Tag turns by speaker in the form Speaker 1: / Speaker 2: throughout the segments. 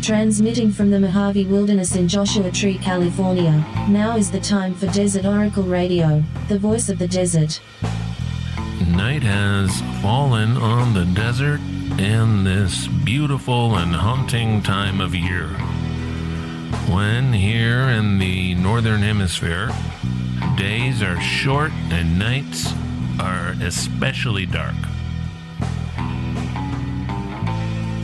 Speaker 1: Transmitting from the Mojave Wilderness in Joshua Tree, California, now is the time for Desert Oracle Radio, the voice of the desert.
Speaker 2: Night has fallen on the desert in this beautiful and haunting time of year, when here in the northern hemisphere, days are short and nights are especially dark.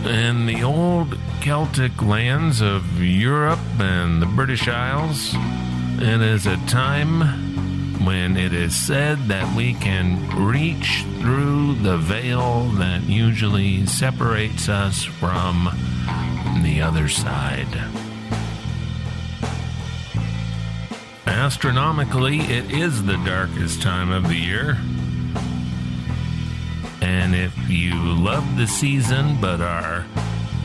Speaker 2: In the old Celtic lands of Europe and the British Isles, it is a time when it is said that we can reach through the veil that usually separates us from the other side. Astronomically, it is the darkest time of the year. And if you love the season but are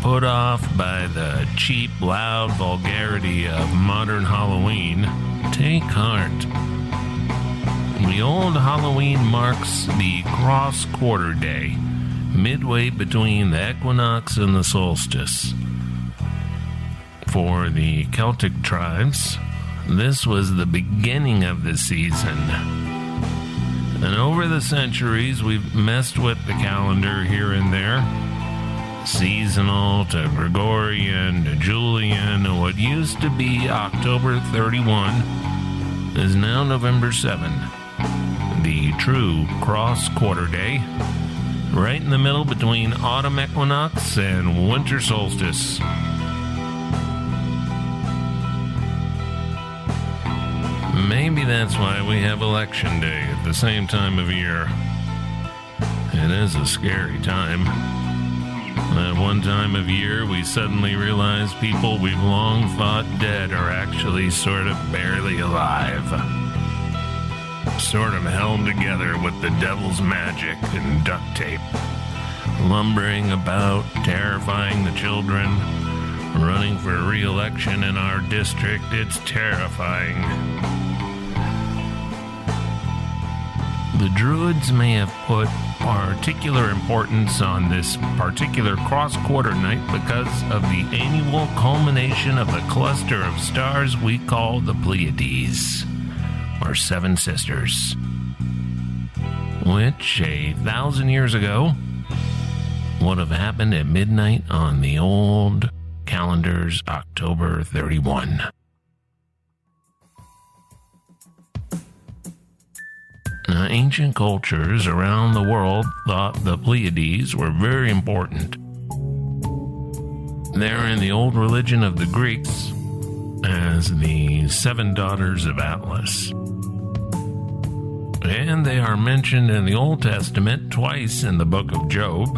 Speaker 2: put off by the cheap, loud vulgarity of modern Halloween, take heart. The old Halloween marks the cross-quarter day, midway between the equinox and the solstice. For the Celtic tribes, this was the beginning of the season. And over the centuries, we've messed with the calendar here and there. Seasonal to Gregorian to Julian, and what used to be October 31 is now November 7, the true cross-quarter day, right in the middle between autumn equinox and winter solstice. Maybe that's why we have election day at the same time of year. It is a scary time. At one time of year, we suddenly realize people we've long thought dead are actually sort of barely alive. Sort of held together with the devil's magic and duct tape. Lumbering about, terrifying the children. Running for re-election in our district, it's terrifying. The Druids may have put particular importance on this particular cross-quarter night because of the annual culmination of the cluster of stars we call the Pleiades, or Seven Sisters, which 1,000 years ago would have happened at midnight on the old calendar's October 31. Now, ancient cultures around the world thought the Pleiades were very important. They're in the old religion of the Greeks as the seven daughters of Atlas. And they are mentioned in the Old Testament twice in the book of Job.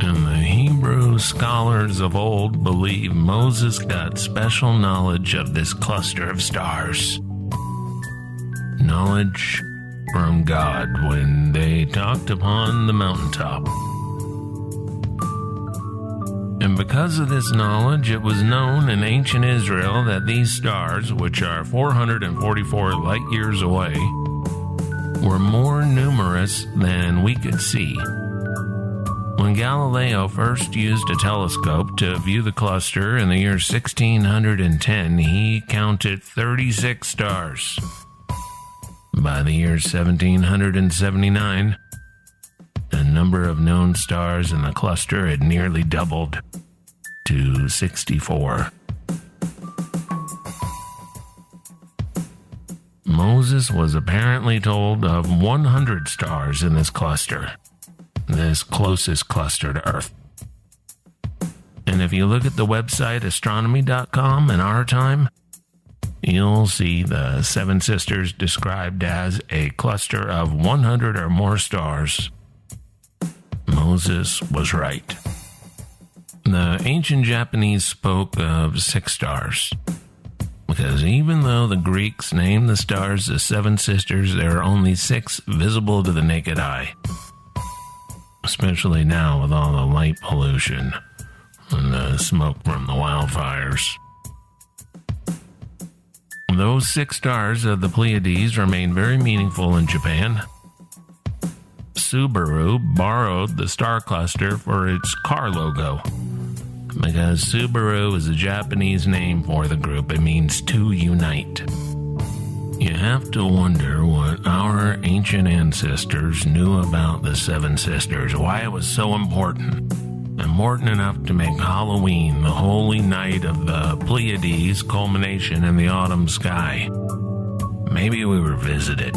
Speaker 2: And the Hebrew scholars of old believe Moses got special knowledge of this cluster of stars. Knowledge from God when they talked upon the mountaintop. And because of this knowledge, it was known in ancient Israel that these stars, which are 444 light years away, were more numerous than we could see. When Galileo first used a telescope to view the cluster in the year 1610, he counted 36 stars. By the year 1779, the number of known stars in the cluster had nearly doubled to 64. Moses was apparently told of 100 stars in this cluster, this closest cluster to Earth. And if you look at the website astronomy.com in our time, you'll see the Seven Sisters described as a cluster of 100 or more stars. Moses was right. The ancient Japanese spoke of 6 stars, because even though the Greeks named the stars the Seven Sisters, there are only 6 visible to the naked eye. Especially now with all the light pollution and the smoke from the wildfires. Those 6 stars of the Pleiades remain very meaningful in Japan. Subaru borrowed the star cluster for its car logo, because Subaru is a Japanese name for the group. It means to unite. You have to wonder what our ancient ancestors knew about the Seven Sisters, why it was so important. Important enough to make Halloween the holy night of the Pleiades, culmination in the autumn sky. Maybe we were visited.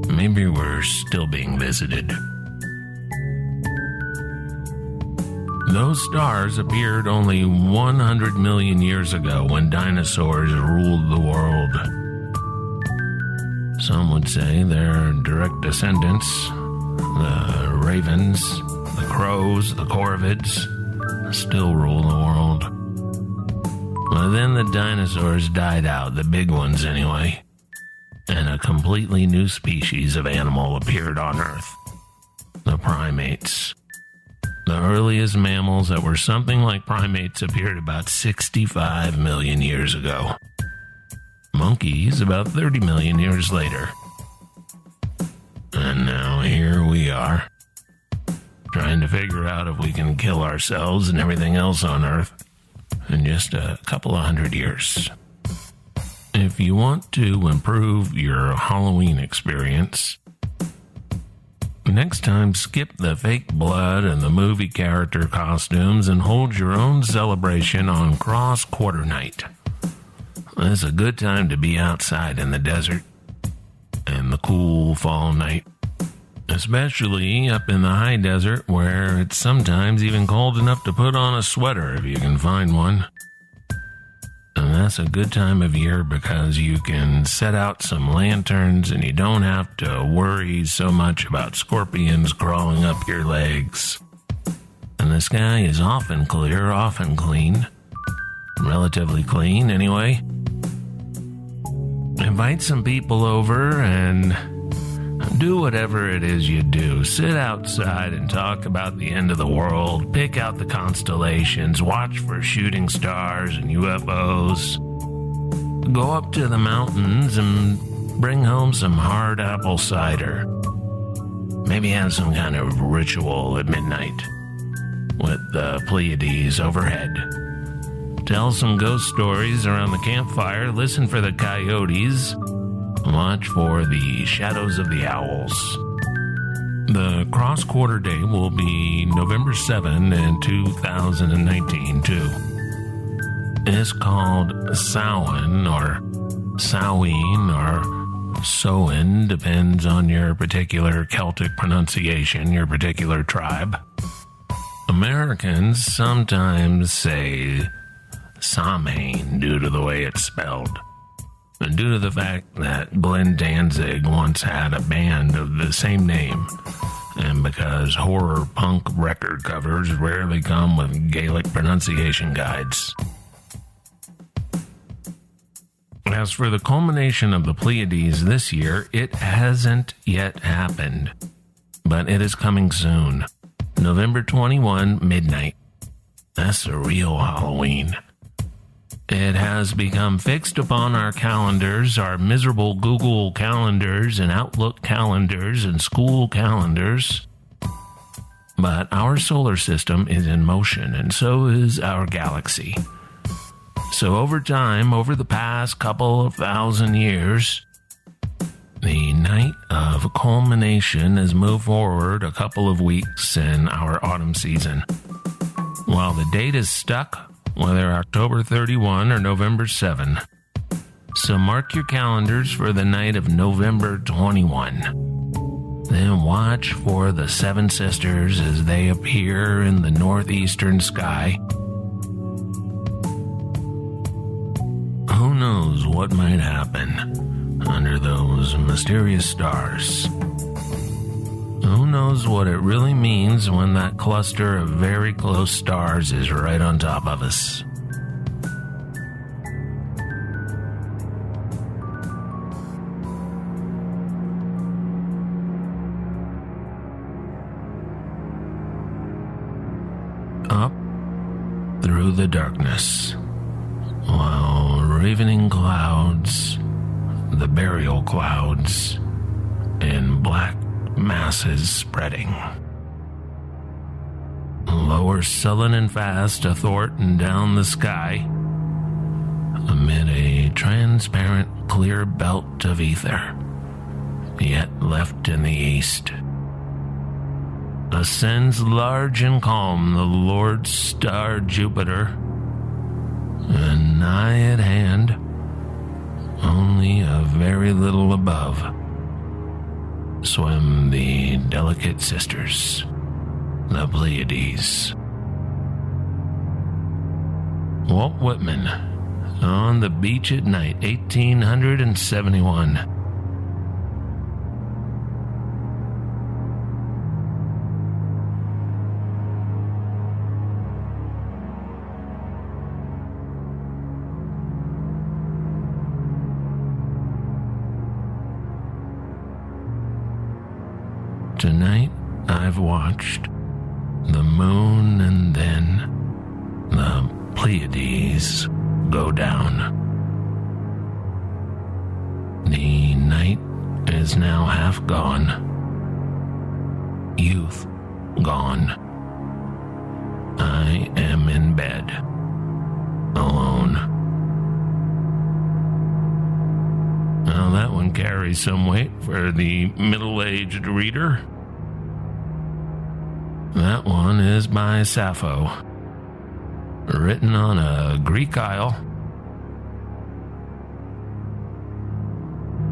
Speaker 2: Maybe we're still being visited. Those stars appeared only 100 million years ago when dinosaurs ruled the world. Some would say they're direct descendants, the ravens, the crows, the corvids, still rule the world. But then the dinosaurs died out, the big ones anyway, and a completely new species of animal appeared on Earth, the primates. The earliest mammals that were something like primates appeared about 65 million years ago. Monkeys about 30 million years later. And now here we are, trying to figure out if we can kill ourselves and everything else on Earth in just a couple of 100 years. If you want to improve your Halloween experience, next time skip the fake blood and the movie character costumes and hold your own celebration on Cross Quarter Night. It's a good time to be outside in the desert and the cool fall night, especially up in the high desert where it's sometimes even cold enough to put on a sweater if you can find one. And that's a good time of year because you can set out some lanterns and you don't have to worry so much about scorpions crawling up your legs. And the sky is often clear, often clean. Relatively clean, anyway. Invite some people over and do whatever it is you do. Sit outside and talk about the end of the world. Pick out the constellations. Watch for shooting stars and UFOs. Go up to the mountains and bring home some hard apple cider. Maybe have some kind of ritual at midnight with the Pleiades overhead. Tell some ghost stories around the campfire. Listen for the coyotes. Watch for the shadows of the owls. The cross quarter day will be November 7 in 2019 too. It's called Samhain or Samhain or Samhain, depends on your particular Celtic pronunciation, your particular tribe. Americans sometimes say Samhain due to the way it's spelled. And due to the fact that Glenn Danzig once had a band of the same name, and because horror punk record covers rarely come with Gaelic pronunciation guides. As for the culmination of the Pleiades this year, it hasn't yet happened, but it is coming soon. November 21, midnight. That's the real Halloween. It has become fixed upon our calendars, our miserable Google calendars and Outlook calendars and school calendars. But our solar system is in motion, and so is our galaxy. So over time, over the past couple of thousand years, the night of culmination has moved forward a couple of weeks in our autumn season. While the date is stuck, whether October 31 or November 7. So mark your calendars for the night of November 21. Then watch for the Seven Sisters as they appear in the northeastern sky. Who knows what might happen under those mysterious stars? Who knows what it really means when that cluster of very close stars is right on top of us? Up through the darkness, while ravening clouds, the burial clouds, in black masses spreading. lower sullen and fast athwart and down the sky, amid a transparent clear belt of ether, yet left in the east, ascends large and calm the Lord's star Jupiter, and nigh at hand, only a very little above, swim the delicate sisters, the Pleiades. Walt Whitman, On the Beach at Night, 1871. Tonight I've watched the moon and then the Pleiades go down. The night is now half gone, youth gone. I am in bed, alone. Well, that one carries some weight for the middle-aged reader. That one is by Sappho, written on a Greek isle,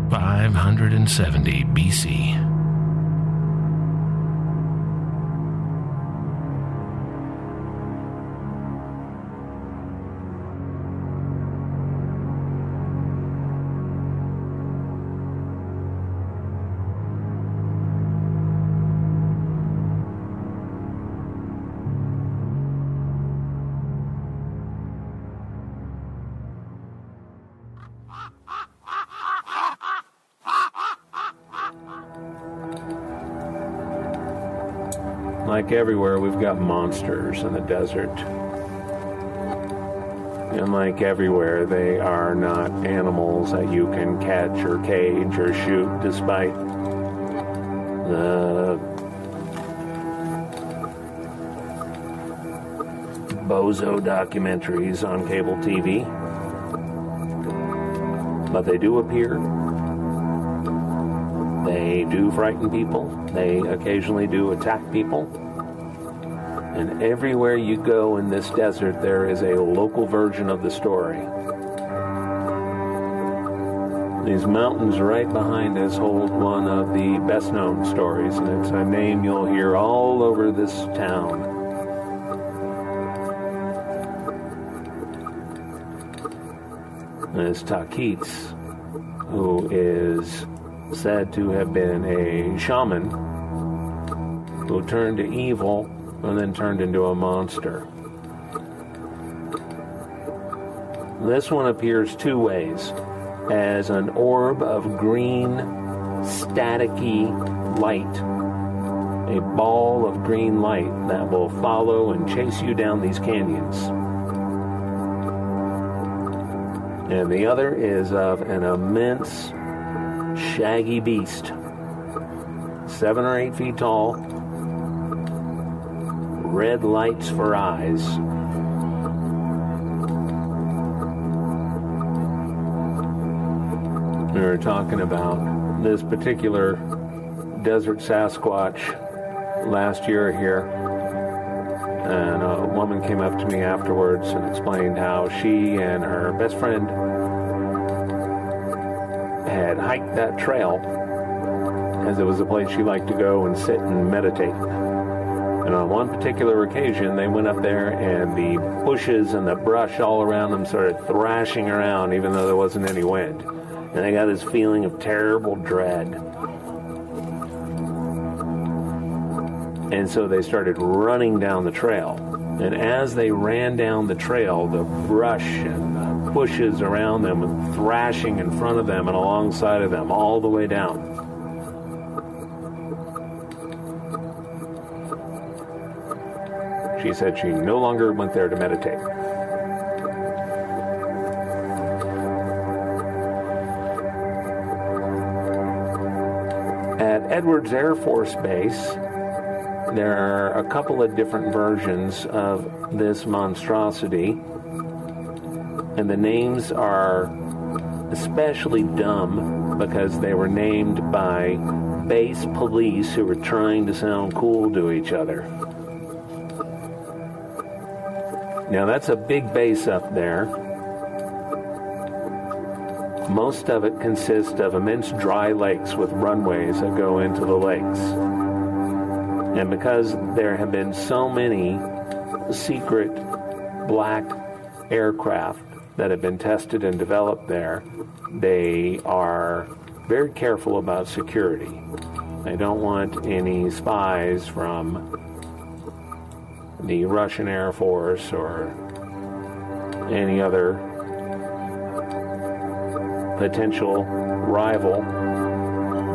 Speaker 2: 570 BC.
Speaker 3: Like everywhere, we've got monsters in the desert. And like everywhere, they are not animals that you can catch or cage or shoot, despite the bozo documentaries on cable TV. But they do appear. They do frighten people. They occasionally do attack people. And everywhere you go in this desert, there is a local version of the story. These mountains right behind us hold one of the best-known stories, and it's a name you'll hear all over this town. And it's Takits, who is said to have been a shaman who turned to evil and then turned into a monster. This one appears two ways: as an orb of green, staticky light, a ball of green light that will follow and chase you down these canyons. And the other is of an immense, shaggy beast, 7 or 8 feet tall, red lights for eyes. We were talking about this particular desert Sasquatch last year here, and a woman came up to me afterwards and explained how she and her best friend had hiked that trail, as it was a place she liked to go and sit and meditate. And on one particular occasion, they went up there and the bushes and the brush all around them started thrashing around even though there wasn't any wind. And they got this feeling of terrible dread. And so they started running down the trail. And as they ran down the trail, the brush and the bushes around them and thrashing in front of them and alongside of them all the way down. She said she no longer went there to meditate. At Edwards Air Force Base, There are a couple of different versions of this monstrosity, and the names are especially dumb because they were named by base police who were trying to sound cool to each other. Now that's a big base up there. Most of it consists of immense dry lakes with runways that go into the lakes. And because there have been so many secret black aircraft that have been tested and developed there, they are very careful about security. They don't want any spies from the Russian Air Force or any other potential rival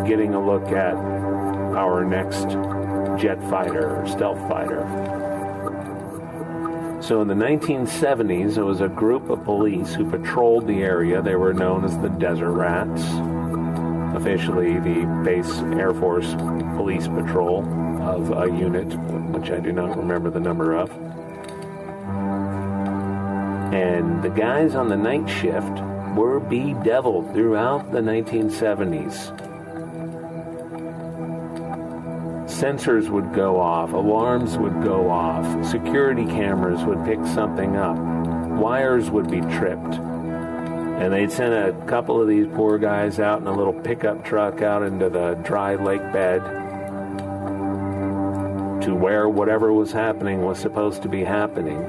Speaker 3: getting a look at our next jet fighter or stealth fighter. So in the 1970s, there was a group of police who patrolled the area. They were known as the Desert Rats, officially the Base Air Force Police Patrol of a unit, which I do not remember the number of. And the guys on the night shift were bedeviled throughout the 1970s. Sensors would go off, alarms would go off, security cameras would pick something up, wires would be tripped. And they'd send a couple of these poor guys out in a little pickup truck out into the dry lake bed to where whatever was happening was supposed to be happening.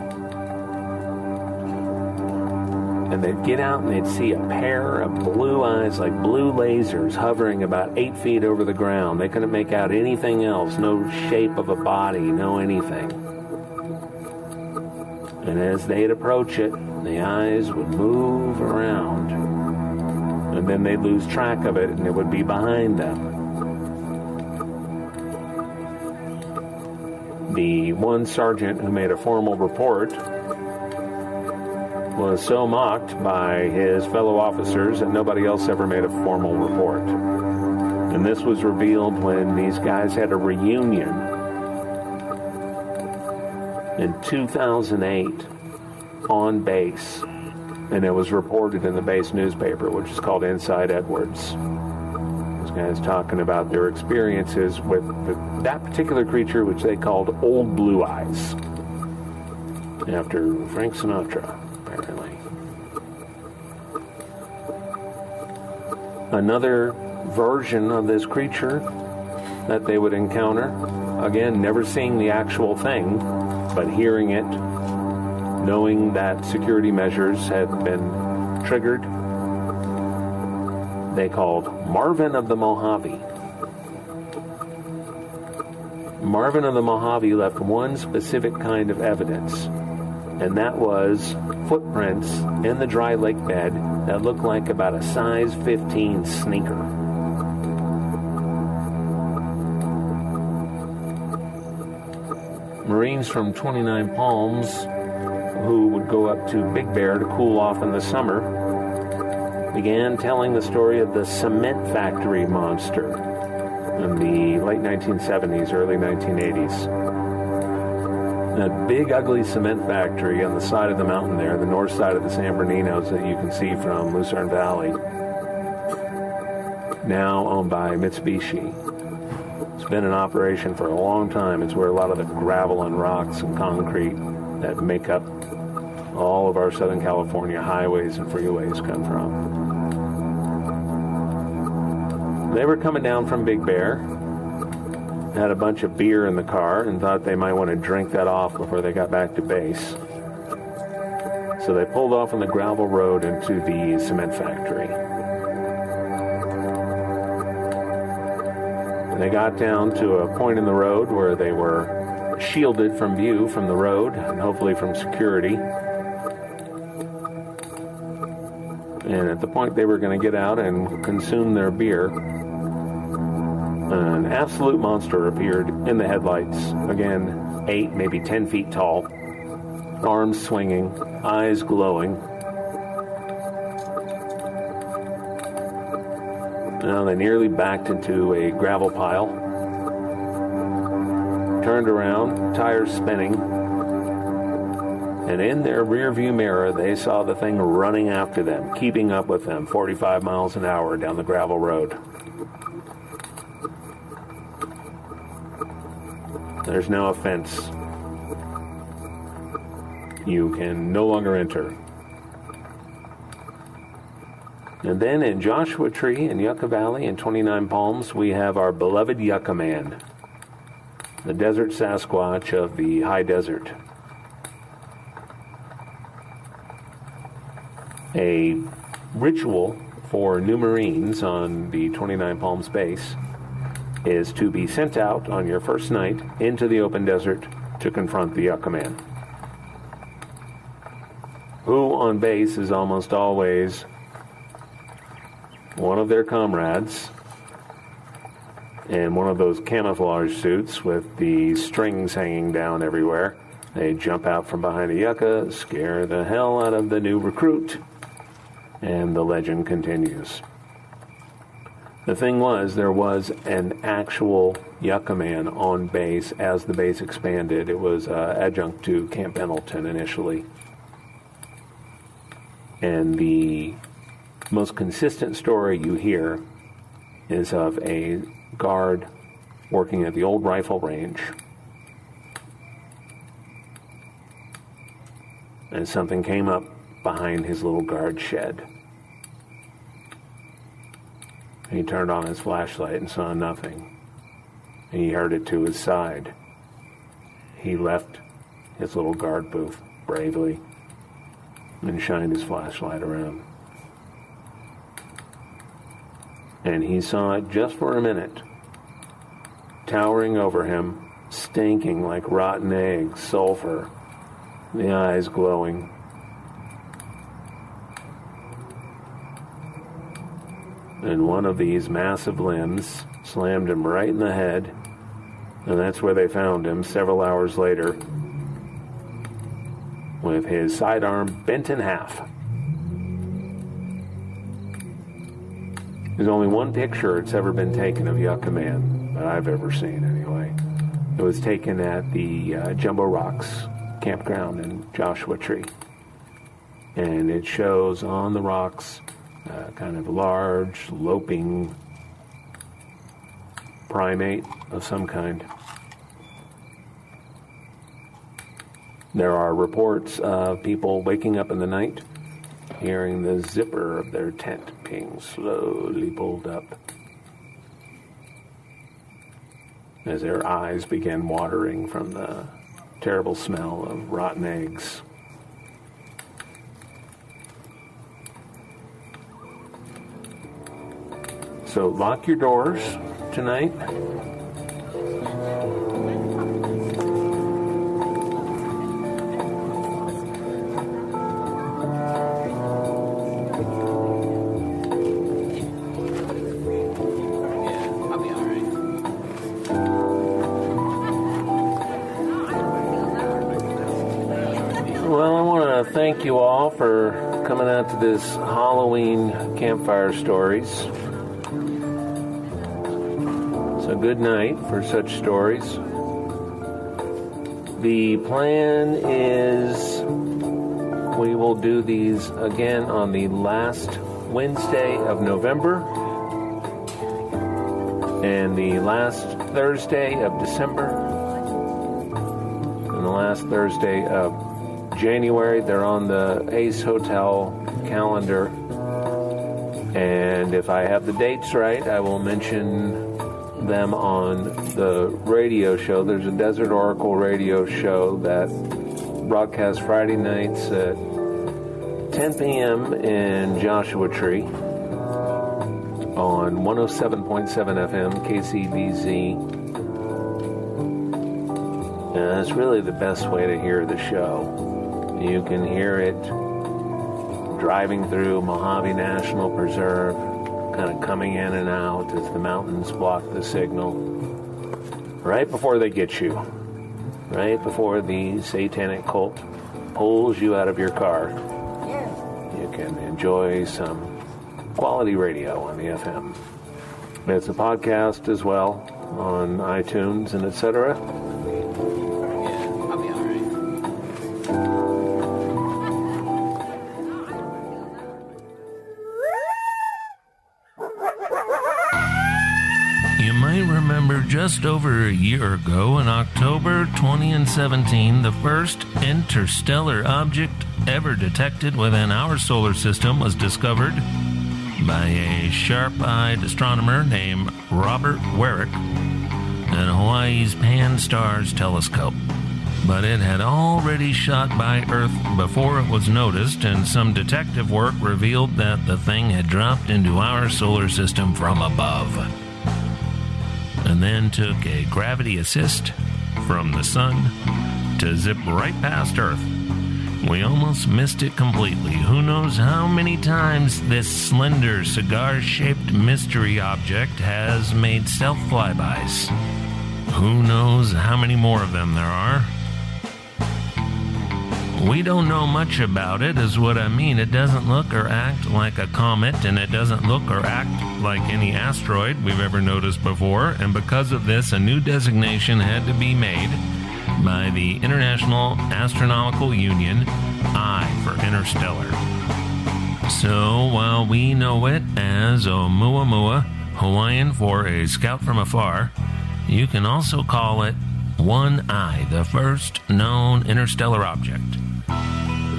Speaker 3: And they'd get out and they'd see a pair of blue eyes, like blue lasers, hovering about 8 feet over the ground. They couldn't make out anything else, no shape of a body, no anything. And as they'd approach it, the eyes would move around. And then they'd lose track of it and it would be behind them. The one sergeant who made a formal report was so mocked by his fellow officers that nobody else ever made a formal report. And this was revealed when these guys had a reunion in 2008 on base, and it was reported in the base newspaper, which is called Inside Edwards. Those guys talking about their experiences with that particular creature, which they called Old Blue Eyes, after Frank Sinatra. Apparently. Another version of this creature that they would encounter, again, never seeing the actual thing, but hearing it, knowing that security measures had been triggered, they called Marvin of the Mojave. Marvin of the Mojave left one specific kind of evidence, and that was footprints in the dry lake bed that looked like about a size 15 sneaker. Marines from 29 Palms who would go up to Big Bear to cool off in the summer began telling the story of the cement factory monster in the late 1970s, early 1980s. A big, ugly cement factory on the side of the mountain there, the north side of the San Berninos that you can see from Lucerne Valley, now owned by Mitsubishi. It's been in operation for a long time. It's where a lot of the gravel and rocks and concrete that make up all of our Southern California highways and freeways come from. They were coming down from Big Bear, had a bunch of beer in the car and thought they might want to drink that off before they got back to base. So they pulled off on the gravel road into the cement factory. And they got down to a point in the road where they were shielded from view from the road and hopefully from security. And at the point they were going to get out and consume their beer, an absolute monster appeared in the headlights. Again, 8, maybe 10 feet tall, arms swinging, eyes glowing. Now they nearly backed into a gravel pile. turned around, tires spinning, and in their rearview mirror, they saw the thing running after them, keeping up with them, 45 miles an hour down the gravel road. There's now a fence. You can no longer enter. And then in Joshua Tree in Yucca Valley in 29 Palms, we have our beloved Yucca Man, the desert Sasquatch of the high desert. A ritual for new Marines on the 29 Palms base is to be sent out on your first night into the open desert to confront the Yucca Man, who on base is almost always one of their comrades in one of those camouflage suits with the strings hanging down everywhere. They jump out from behind a yucca, scare the hell out of the new recruit, and the legend continues. The thing was, there was an actual Yucca Man on base as the base expanded. It was adjunct to Camp Pendleton initially. And the most consistent story you hear is of a guard working at the old rifle range. And something came up behind his little guard shed. He turned on his flashlight and saw nothing. And he heard it to his side. He left his little guard booth bravely and shined his flashlight around. And he saw it just for a minute, towering over him, stinking like rotten eggs, sulfur, the eyes glowing. And one of these massive limbs slammed him right in the head, and that's where they found him several hours later, with his sidearm bent in half. There's only one picture that's ever been taken of Yucca Man, that I've ever seen anyway. It was taken at the Jumbo Rocks campground in Joshua Tree. And it shows on the rocks kind of large, loping primate of some kind. There are reports of people waking up in the night, hearing the zipper of their tent being slowly pulled up as their eyes began watering from the terrible smell of rotten eggs. So lock your doors tonight. Thank you all for coming out to this Halloween campfire stories. So good night for such stories. The plan is we will do these again on the last Wednesday of November and the last Thursday of December and the last Thursday of January. They're on the Ace Hotel calendar, and if I have the dates right, I will mention them on the radio show. There's a Desert Oracle radio show that broadcasts Friday nights at 10 p.m. in Joshua Tree on 107.7 FM KCBZ. And that's really the best way to hear the show. You can hear it driving through Mojave National Preserve, kind of coming in and out as the mountains block the signal. Right before they get you. Right before the satanic cult pulls you out of your car. You can enjoy some quality radio on the FM. It's a podcast as well on iTunes and etc.
Speaker 2: just over a year ago, in October 2017, the first interstellar object ever detected within our solar system was discovered by a sharp-eyed astronomer named Robert Warwick at Hawaii's Pan-STARRS telescope. But it had already shot by Earth before it was noticed, and some detective work revealed that the thing had dropped into our solar system from above, and then took a gravity assist from the sun to zip right past Earth. We almost missed it completely. Who knows how many times this slender, cigar-shaped mystery object has made stealth flybys. Who knows how many more of them there are. We don't know much about it, is what I mean. It doesn't look or act like a comet, and it doesn't look or act like any asteroid we've ever noticed before, and because of this, a new designation had to be made by the International Astronomical Union, I for interstellar. So, while we know it as Oumuamua, Hawaiian for a scout from afar, you can also call it 1I, the first known interstellar object.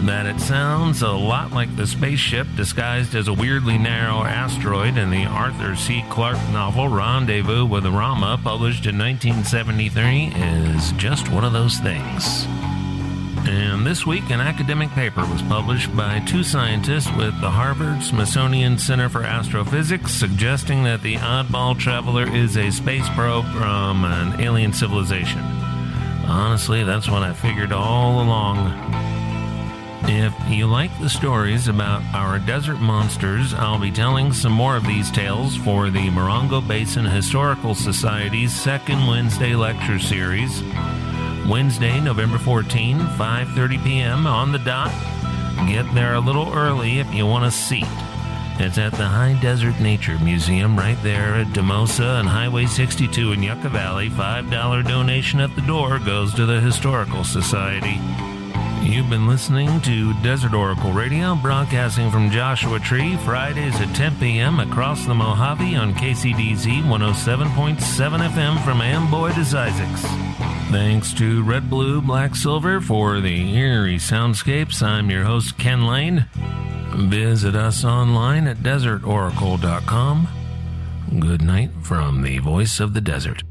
Speaker 2: That it sounds a lot like the spaceship disguised as a weirdly narrow asteroid in the Arthur C. Clarke novel Rendezvous with Rama, published in 1973, is just one of those things. And this week, an academic paper was published by two scientists with the Harvard-Smithsonian Center for Astrophysics, suggesting that the oddball traveler is a space probe from an alien civilization. Honestly, that's what I figured all along. If you like the stories about our desert monsters, I'll be telling some more of these tales for the Morongo Basin Historical Society's second Wednesday lecture series. Wednesday, November 14, 5:30 p.m. on the dot. Get there a little early if you want a seat. It's at the High Desert Nature Museum right there at Demosa and Highway 62 in Yucca Valley. $5 donation at the door goes to the Historical Society. You've been listening to Desert Oracle Radio, broadcasting from Joshua Tree, Fridays at 10 p.m. across the Mojave on KCDZ 107.7 FM from Amboy to Isaacs. Thanks to Red, Blue, Black, Silver for the eerie soundscapes. I'm your host, Ken Lane. Visit us online at desertoracle.com. Good night from the voice of the desert.